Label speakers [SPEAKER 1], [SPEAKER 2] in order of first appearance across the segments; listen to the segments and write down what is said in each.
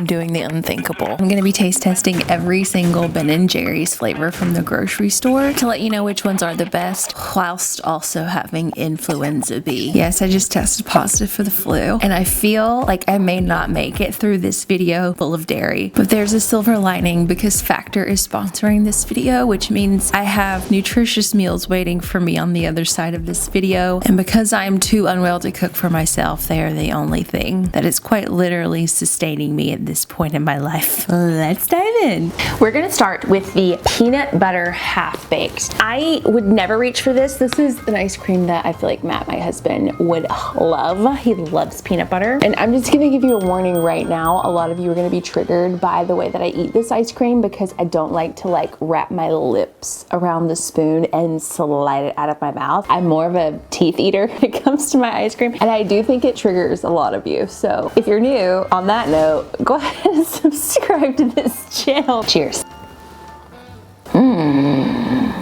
[SPEAKER 1] doing the unthinkable. I'm gonna be taste testing every single Ben & Jerry's flavor from the grocery store to let you know which ones are the best, whilst also having influenza B. Yes, I just tested positive for the flu, and I feel like I may not make it through this video full of dairy, but there's a silver lining because Factor is sponsoring this video, which means I have nutritious meals waiting for me on the other side of this video, and because I'm too unwell to cook for myself, they are the only thing that is quite literally sustaining me at this point in my life. Let's dive in. We're gonna start with the peanut butter half-baked. I would never reach for this. This is an ice cream that I feel like Matt, my husband, would love. He loves peanut butter. And I'm just gonna give you a warning right now. A lot of you are gonna be triggered by the way that I eat this ice cream because I don't like to wrap my lips around the spoon and slide it out of my mouth. I'm more of a teeth eater when it comes to my ice cream, and I do think it triggers a lot of you. So if you're new, on that note, go ahead and subscribe to this channel. Cheers.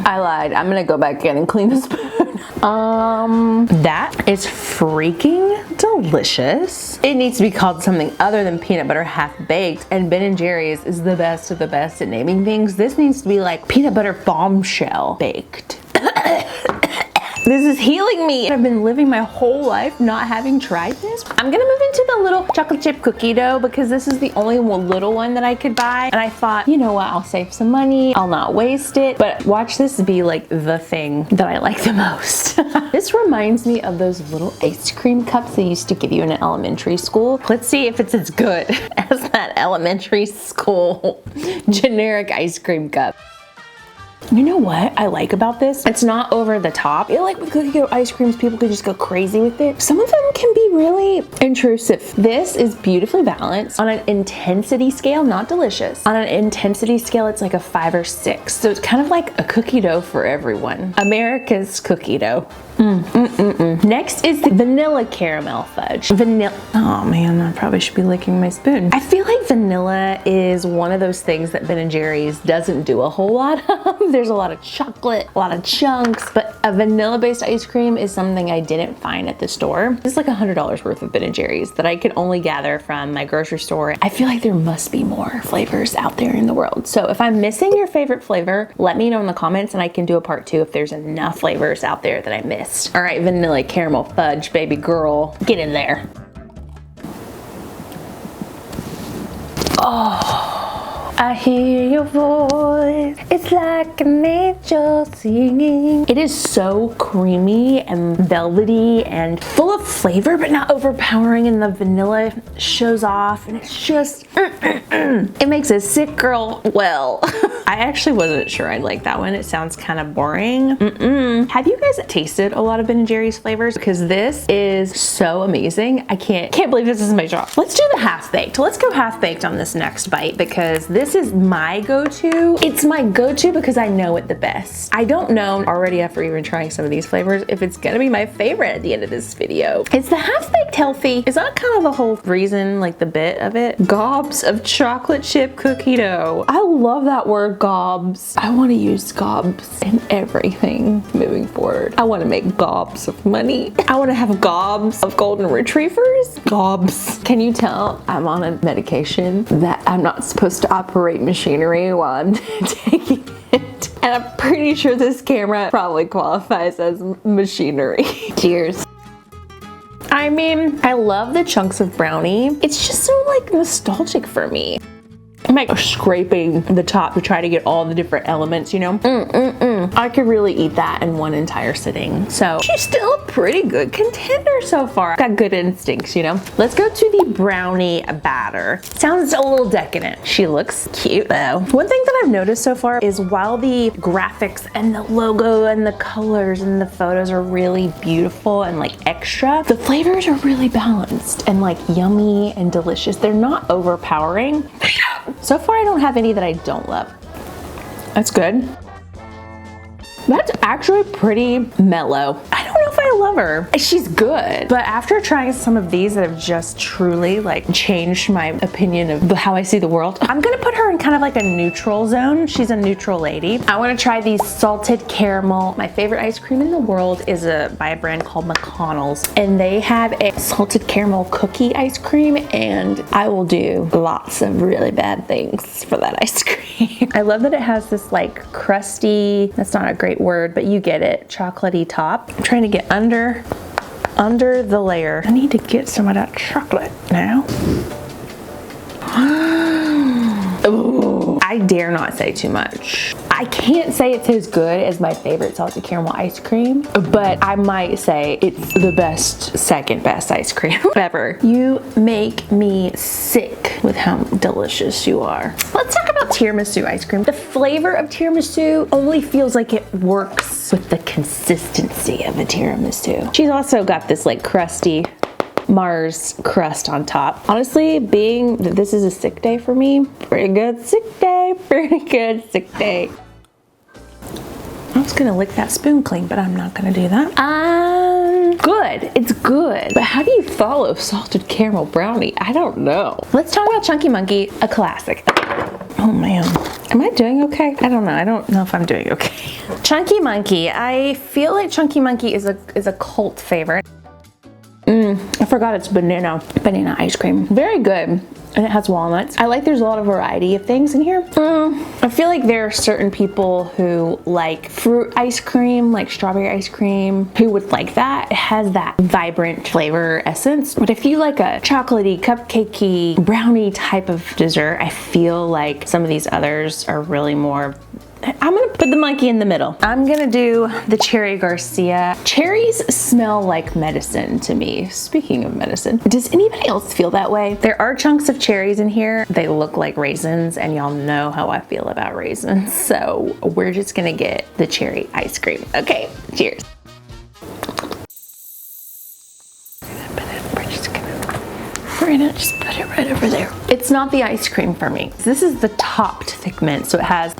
[SPEAKER 1] I lied. I'm gonna go back in and clean the spoon. That is freaking delicious. It needs to be called something other than peanut butter half-baked, and Ben & Jerry's is the best of the best at naming things. This needs to be like peanut butter bombshell baked. This is healing me. I've been living my whole life not having tried this. I'm gonna move into the little chocolate chip cookie dough because this is the only little one that I could buy. And I thought, you know what, I'll save some money. I'll not waste it. But watch this be like the thing that I like the most. This reminds me of those little ice cream cups they used to give you in elementary school. Let's see if it's as good as that elementary school generic ice cream cup. You know what I like about this? It's not over the top. I feel like with cookie dough ice creams, people could just go crazy with it. Some of them can be really intrusive. This is beautifully balanced on an intensity scale, not delicious. On an intensity scale, it's like a 5 or 6. So it's kind of like a cookie dough for everyone. America's cookie dough. Next is the vanilla caramel fudge. Oh man, I probably should be licking my spoon. I feel like vanilla is one of those things that Ben & Jerry's doesn't do a whole lot of. There's a lot of chocolate, a lot of chunks, but a vanilla-based ice cream is something I didn't find at the store. It's like $100 worth of Ben & Jerry's that I could only gather from my grocery store. I feel like there must be more flavors out there in the world. So if I'm missing your favorite flavor, let me know in the comments and I can do a part 2 if there's enough flavors out there that I missed. All right, vanilla caramel fudge, baby girl, get in there. Oh, I hear your voice. It's like an angel singing. It is so creamy and velvety and full of flavor, but not overpowering, and the vanilla shows off, and it's just, it makes a sick girl well. I actually wasn't sure I'd like that one. It sounds kind of boring. Have you guys tasted a lot of Ben & Jerry's flavors? Because this is so amazing. I can't believe this is my job. Let's do the half-baked. Let's go half-baked on this next bite because this is my go-to. It's my go-to because I know it the best. I don't know already after even trying some of these flavors if it's gonna be my favorite at the end of this video. Is the half-baked healthy? Is that kind of the whole reason, like the bit of it? Gobs of chocolate chip cookie dough. I love that word, gobs. I want to use gobs in everything moving forward. I want to make gobs of money. I want to have gobs of golden retrievers. Gobs. Can you tell I'm on a medication that I'm not supposed to operate machinery while I'm taking it? And I'm pretty sure this camera probably qualifies as machinery. Cheers. I mean, I love the chunks of brownie. It's just so like nostalgic for me. I'm like scraping the top to try to get all the different elements, you know? I could really eat that in one entire sitting. So she's still a pretty good contender so far. Got good instincts, you know? Let's go to the brownie batter. Sounds a little decadent. She looks cute though. One thing that I've noticed so far is while the graphics and the logo and the colors and the photos are really beautiful and like extra, the flavors are really balanced and like yummy and delicious. They're not overpowering. So far I don't have any that I don't love. That's good. That's actually pretty mellow. I don't don't know if I love her. She's good, but after trying some of these that have just truly like changed my opinion of how I see the world, I'm gonna put her in kind of like a neutral zone. She's a neutral lady. I wanna try these salted caramel. My favorite ice cream in the world is by a brand called McConnell's, and they have a salted caramel cookie ice cream, and I will do lots of really bad things for that ice cream. I love that it has this like crusty, that's not a great word, but you get it, chocolatey top. I'm trying to get under the layer. I need to get some of that chocolate now. Ooh, I dare not say too much. I can't say it's as good as my favorite salted caramel ice cream, but I might say it's the best, second best ice cream ever. You make me sick with how delicious you are. Let's talk about tiramisu ice cream. The flavor of tiramisu only feels like it works with the consistency of a tiramisu. She's also got this like crusty Mars crust on top. Honestly, being that this is a sick day for me, pretty good sick day, pretty good sick day. I was gonna lick that spoon clean, but I'm not gonna do that. Good, it's good. But how do you follow salted caramel brownie? I don't know. Let's talk about Chunky Monkey, a classic. Oh man, am I doing okay? I don't know if I'm doing okay. Chunky Monkey, I feel like Chunky Monkey is a cult favorite. I forgot it's banana ice cream. Very good. And it has walnuts. I like there's a lot of variety of things in here. I feel like there are certain people who like fruit ice cream, like strawberry ice cream, who would like that. It has that vibrant flavor essence. But if you like a chocolatey, cupcakey, brownie type of dessert, I feel like some of these others are really more. I'm gonna put the monkey in the middle. I'm gonna do the Cherry Garcia. Cherries smell like medicine to me. Speaking of medicine, does anybody else feel that way? There are chunks of cherries in here. They look like raisins, and y'all know how I feel about raisins. So we're just gonna get the cherry ice cream. Okay, cheers. We're gonna just put it right over there. It's not the ice cream for me. This is the topped thick mint, so it has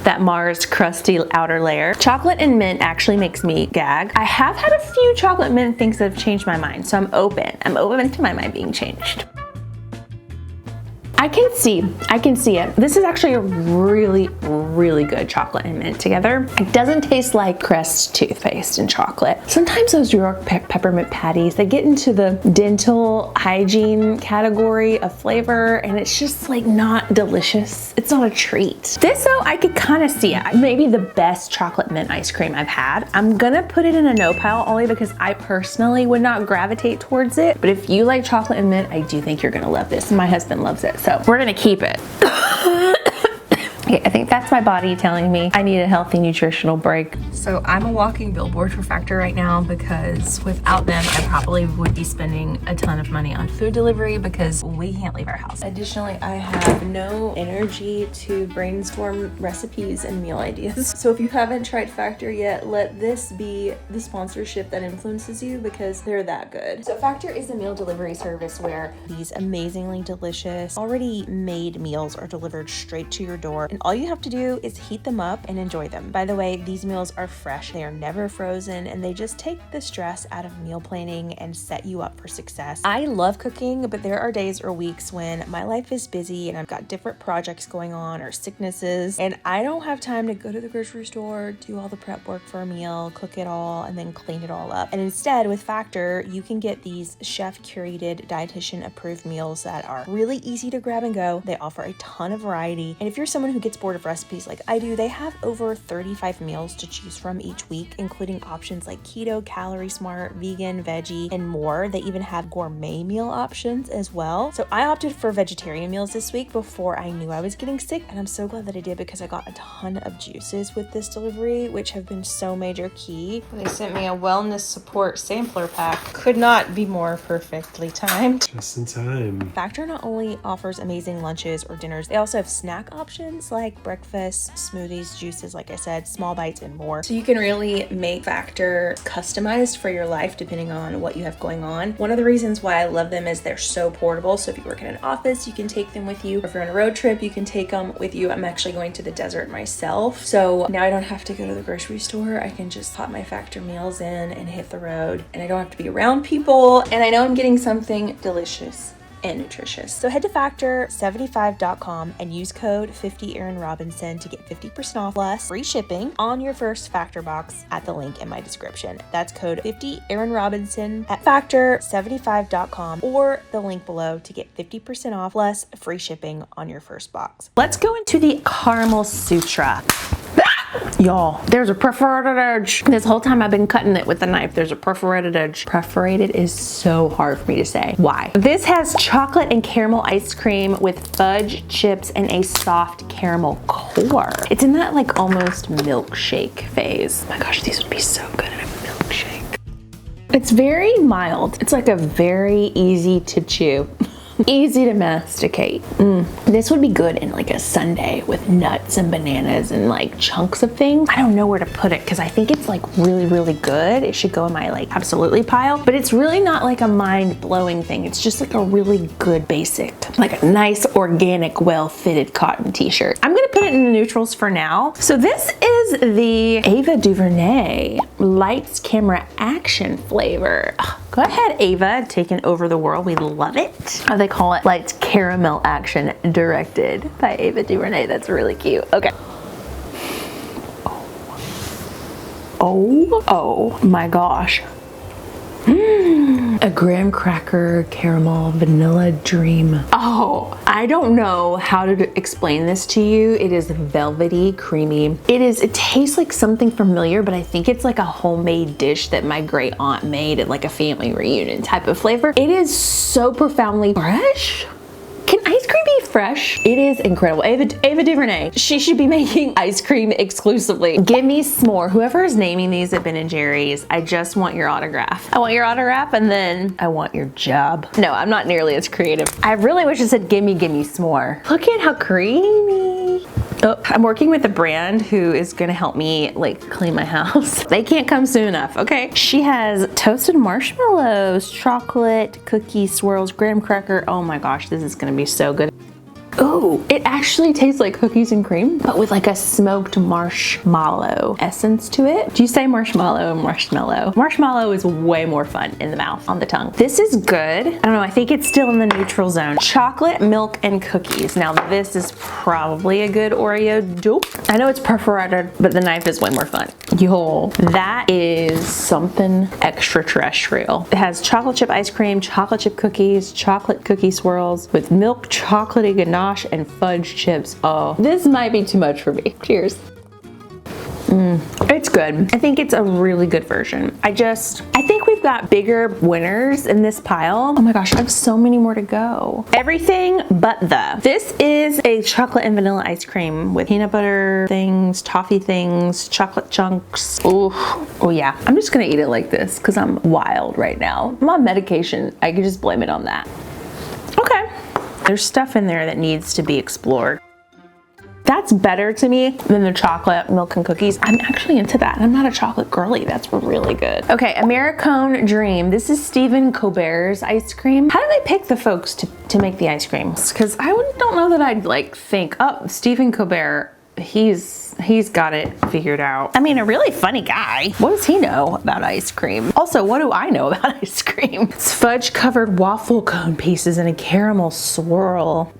[SPEAKER 1] that Mars crusty outer layer. Chocolate and mint actually makes me gag. I have had a few chocolate mint things that have changed my mind, so I'm open to my mind being changed. I can see it. This is actually a really, really good chocolate and mint together. It doesn't taste like Crest toothpaste and chocolate. Sometimes those New York peppermint patties, they get into the dental hygiene category of flavor, and it's just like not delicious. It's not a treat. This though, I could kind of see it. Maybe the best chocolate mint ice cream I've had. I'm gonna put it in a no pile only because I personally would not gravitate towards it. But if you like chocolate and mint, I do think you're gonna love this. My husband loves it. So we're gonna keep it. Okay, I think that's my body telling me I need a healthy nutritional break. So I'm a walking billboard for Factor right now because without them, I probably would be spending a ton of money on food delivery because we can't leave our house. Additionally, I have no energy to brainstorm recipes and meal ideas. So if you haven't tried Factor yet, let this be the sponsorship that influences you because they're that good. So Factor is a meal delivery service where these amazingly delicious, already made meals are delivered straight to your door. And all you have to do is heat them up and enjoy them. By the way, these meals are fresh, they are never frozen, and they just take the stress out of meal planning and set you up for success. I love cooking, but there are days or weeks when my life is busy and I've got different projects going on or sicknesses, and I don't have time to go to the grocery store, do all the prep work for a meal, cook it all, and then clean it all up. And instead, with Factor, you can get these chef-curated, dietitian-approved meals that are really easy to grab and go. They offer a ton of variety, and if you're someone who gets bored of recipes like I do, they have over 35 meals to choose from each week, including options like keto, calorie smart, vegan, veggie, and more. They even have gourmet meal options as well. So I opted for vegetarian meals this week before I knew I was getting sick, and I'm so glad that I did because I got a ton of juices with this delivery, which have been so major key. They sent me a wellness support sampler pack. Could not be more perfectly timed.
[SPEAKER 2] Just in time.
[SPEAKER 1] Factor not only offers amazing lunches or dinners, they also have snack options like breakfast
[SPEAKER 2] breakfast, smoothies, juices, like I said, small bites, and more.
[SPEAKER 1] So you can really make Factor customized for your life depending on what you have going on. One of the reasons why I love them is they're so portable. So if you work in an office, you can take them with you. Or if you're on a road trip, you can take them with you. I'm actually going to the desert myself, so now I don't have to go to the grocery store. I can just pop my Factor meals in and hit the road, and I don't have to be around people, and I know I'm getting something delicious and nutritious.
[SPEAKER 2] So head to factor75.com and use code 50ErinRobinson to get 50% off plus free shipping on your first Factor box at the link in my description. That's code 50ErinRobinson at factor75.com or the link below to get 50% off plus free shipping on your first box.
[SPEAKER 1] Let's go into the Caramel Sutra. Y'all, there's a perforated edge. This whole time I've been cutting it with the knife, there's a perforated edge. Perforated is so hard for me to say. Why? This has chocolate and caramel ice cream with fudge chips and a soft caramel core. It's in that like almost milkshake phase. Oh my gosh, these would be so good in a milkshake. It's very mild. It's like a very easy to chew. Easy to masticate. This would be good in like a sundae with nuts and bananas and like chunks of things. I don't know where to put it because I think it's like really good. It should go in my like absolutely pile, but it's really not like a mind-blowing thing. It's just like a really good basic, like a nice organic, well-fitted cotton t-shirt. I'm gonna put it in the neutrals for now. So this is the Ava DuVernay Lights Camera Action flavor. Go ahead, Ava, taking over the world. We love it. They call it Lights Caramel Action, directed by Ava DuVernay. That's really cute. Okay. Oh my gosh. A graham cracker caramel vanilla dream. Oh, I don't know how to explain this to you. It is velvety, creamy. It tastes like something familiar, but I think it's like a homemade dish that my great aunt made at like a family reunion type of flavor. It is so profoundly fresh. Can ice cream be fresh? It is incredible. Ava DuVernay, she should be making ice cream exclusively. Give me s'more. Whoever is naming these at Ben & Jerry's, I just want your autograph. I want your autograph and then I want your job. No, I'm not nearly as creative. I really wish it said gimme s'more. Look at how creamy. Oh, I'm working with a brand who is gonna help me like clean my house. They can't come soon enough, okay? She has toasted marshmallows, chocolate, cookie swirls, graham cracker. Oh my gosh, this is gonna be so good. Ooh, it actually tastes like cookies and cream, but with like a smoked marshmallow essence to it. Do you say marshmallow and marshmallow? Marshmallow is way more fun in the mouth, on the tongue. This is good. I don't know, I think it's still in the neutral zone. Chocolate, milk, and cookies. Now this is probably a good Oreo dupe. I know it's perforated, but the knife is way more fun. Yo, that is something extraterrestrial. It has chocolate chip ice cream, chocolate chip cookies, chocolate cookie swirls with milk chocolatey ganache and fudge chips. Oh, this might be too much for me. Cheers. It's good. I think it's a really good version. I think we've got bigger winners in this pile. Oh my gosh, I have so many more to go. Everything but the. This is a chocolate and vanilla ice cream with peanut butter things, toffee things, chocolate chunks. Ooh, oh yeah. I'm just gonna eat it like this because I'm wild right now. I'm on medication. I could just blame it on that. Okay. There's stuff in there that needs to be explored. That's better to me than the chocolate, milk, and cookies. I'm actually into that. I'm not a chocolate girly. That's really good. Okay, Americone Dream. This is Stephen Colbert's ice cream. How do they pick the folks to make the ice creams? Because I don't know that I'd like think, oh, Stephen Colbert, he's got it figured out. I mean, a really funny guy. What does he know about ice cream? Also, what do I know about ice cream? It's fudge covered waffle cone pieces and a caramel swirl.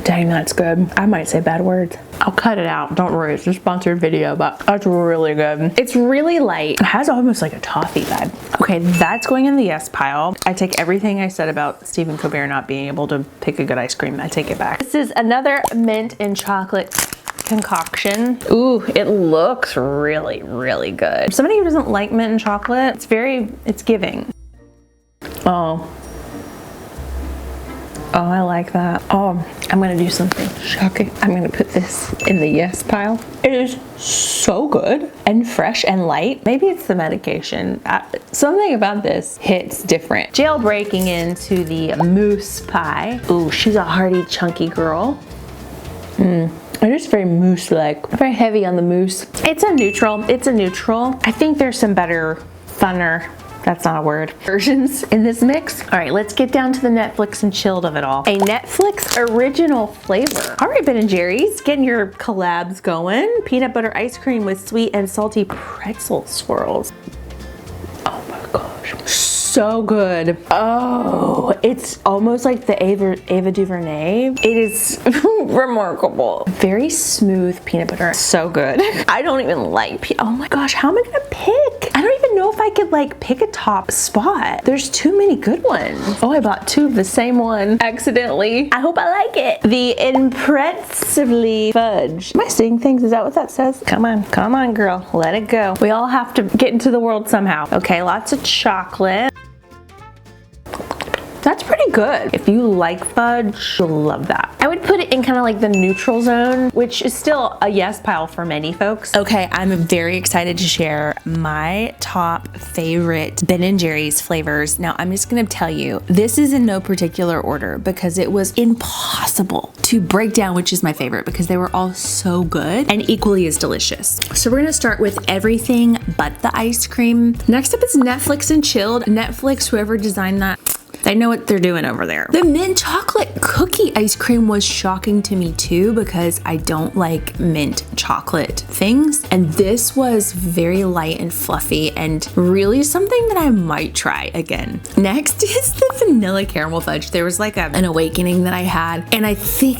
[SPEAKER 1] Dang, that's good. I might say bad words. I'll cut it out. Don't worry, it's a sponsored video, but that's really good. It's really light. It has almost like a toffee vibe. Okay, that's going in the yes pile. I take everything I said about Stephen Colbert not being able to pick a good ice cream. I take it back. This is another mint and chocolate concoction. Ooh, it looks really good. Somebody who doesn't like mint and chocolate, it's giving. Oh, I like that. Oh, I'm gonna do something shocking. I'm gonna put this in the yes pile. It is so good and fresh and light. Maybe it's the medication. Something about this hits different. Jailbreaking into the mousse pie. Ooh, she's a hearty, chunky girl. It is very mousse-like, very heavy on the mousse. It's a neutral. I think there's some better, funner, that's not a word, versions in this mix. All right, let's get down to the Netflix and chilled of it all. A Netflix original flavor. All right, Ben & Jerry's, getting your collabs going. Peanut butter ice cream with sweet and salty pretzel swirls. Oh my gosh, so good. Oh, it's almost like the Ava DuVernay. It is remarkable. Very smooth peanut butter, so good. I don't even like oh my gosh, how am I gonna pick? I don't even know if I could like pick a top spot. There's too many good ones. Oh, I bought two of the same one accidentally. I hope I like it. The Impressively Fudge. Am I seeing things? Is that what that says? Come on girl, let it go. We all have to get into the world somehow. Okay, lots of chocolate. That's pretty good. If you like fudge, you'll love that. I would put it in kind of like the neutral zone, which is still a yes pile for many folks. Okay, I'm very excited to share my top favorite Ben & Jerry's flavors. Now, I'm just gonna tell you, this is in no particular order because it was impossible to break down which is my favorite because they were all so good and equally as delicious. So we're gonna start with everything but the ice cream. Next up is Netflix and chilled. Netflix, whoever designed that, they know what they're doing over there. The mint chocolate cookie ice cream was shocking to me too because I don't like mint chocolate things. And this was very light and fluffy and really something that I might try again. Next is the vanilla caramel fudge. There was like an awakening that I had. And I think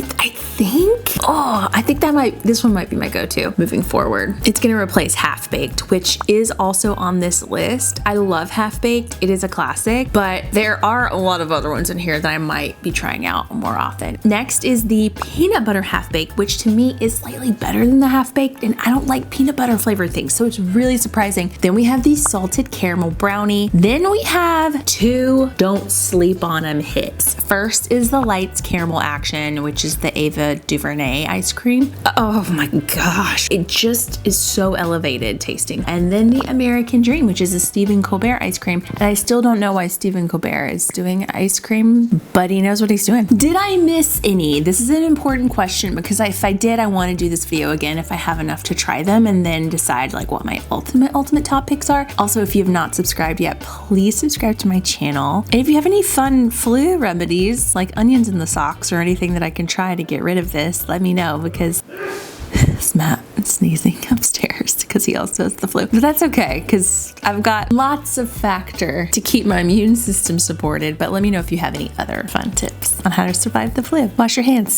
[SPEAKER 1] this one might be my go-to moving forward. It's gonna replace Half Baked, which is also on this list. I love Half Baked. It is a classic, but there are a lot of other ones in here that I might be trying out more often. Next is the peanut butter Half Baked, which to me is slightly better than the Half Baked, and I don't like peanut butter flavored things, so it's really surprising. Then we have the salted caramel brownie. Then we have two don't sleep on them hits. First is the Lights Caramel Action, which is the Ava DuVernay ice cream. Oh my gosh, it just is so elevated tasting. And then the American Dream, which is a Stephen Colbert ice cream. And I still don't know why Stephen Colbert is doing ice cream, but he knows what he's doing. Did I miss any? This is an important question because if I did, I want to do this video again if I have enough to try them and then decide like what my ultimate top picks are. Also, if you have not subscribed yet, please subscribe to my channel. And if you have any fun flu remedies like onions in the socks or anything that I can try to get rid of this, let me know because it's Matt sneezing upstairs because he also has the flu. But that's okay because I've got lots of factor to keep my immune system supported. But let me know if you have any other fun tips on how to survive the flu. Wash your hands.